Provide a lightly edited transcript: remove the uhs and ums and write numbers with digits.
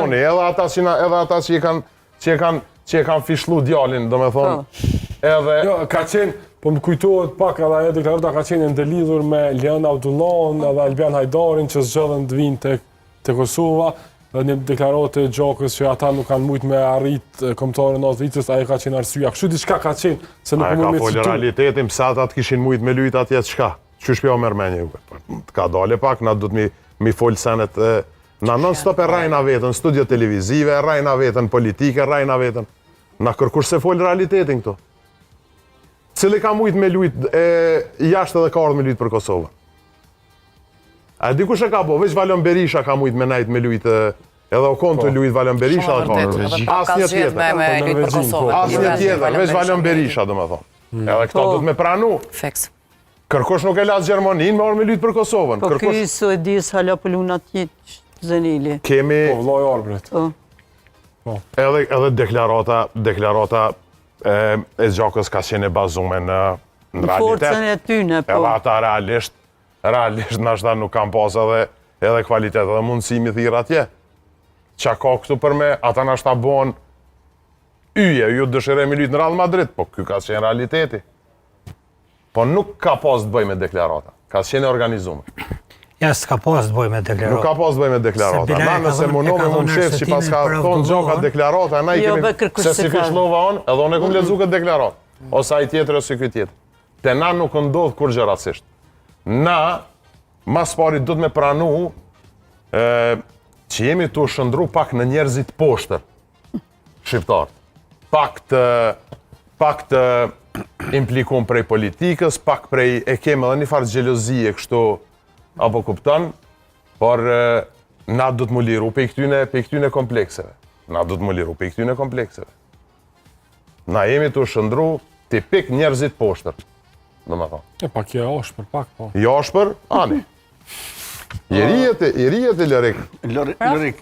Edhe ata që e kanë fishlu djalin, do me thonë, edhe... Jo, ka qenë, po më kujtohet pak edhe ajo deklarata ka qenë ndëlidhur me Lian Abdullahun edhe Albian Hajdarin që zgjodhen të vinë te Kosova, dhe një deklaratë e Gjakës që ata nuk kanë mujt me arrit kombëtarën e vitës, ajo ka qenë arsyeja. Kështu diçka ka qenë, se nuk mund me citu. Ka folë realitetin, pse ata të kishin mujt me lujt atje çka? Qysh pjo mërmenje? Ka dale pak, na du të mi folë senet, na non-stop e rajna vetën, studio televizive, e rajna vetën politike, e rajna vetën. Na kërkush se folë realitetin këto. Cili ka mujt me lujt jashtë edhe ka ardhë me lujt për Kosovën? A dikush e ka bo, veç Valon Berisha ka mujt me najt me lujt, edhe o konë të lujt Valon Berisha dhe ka ardhë. Asnjë tjetër. Asnjë tjetër, veç Valon Berisha dhe me thonë. Edhe këto du të me pranu. Kërkush nuk e lasë Gjermanin me orë me lujt për Kosovën. Po këj Suedis hala pëlluna tjetë Zenili. Kemi... Po, vloj arbret. Edhe deklarata e Gjakës ka qenë e bazume në realitet. Forcën e tyne, po. Edhe ata realisht nashta nuk kam pas edhe kvalitet edhe mundësimi thirë atje. Qa ka këtu për me, ata nashta bon yje, ju dëshiremi lyt në Real Madrid, po kjo ka qenë realiteti. Po nuk ka pas të bëj me deklarata, ka qenë organizume. Ja, s'ka pas të bëj me deklarata. Nuk ka pas të bëj me deklarata. Na nëse munome mund shef që pas ka thonë Gjaka deklarata, na i kemi se si fishlova on, edhe unë e kum lezu këtë deklarat. Ose ai tjetër ose ky tjetër. Te na nuk ndodh kur gjë racisht. Na, mas pari du të me pranu që jemi të shëndru pak në njerëzit poshtër, shqiptarët. Pak të implikum prej politikës, pak prej e kemë edhe një farë gjelozie kështu, apo kupton, por na du të mu liru pe i këtyne komplekseve. Na jemi të shëndru tipik njerëzit poshtër, do me thonë. E pak je ashpër, pak po. Jashpër, ani. I rijet e Lorik. Lorik.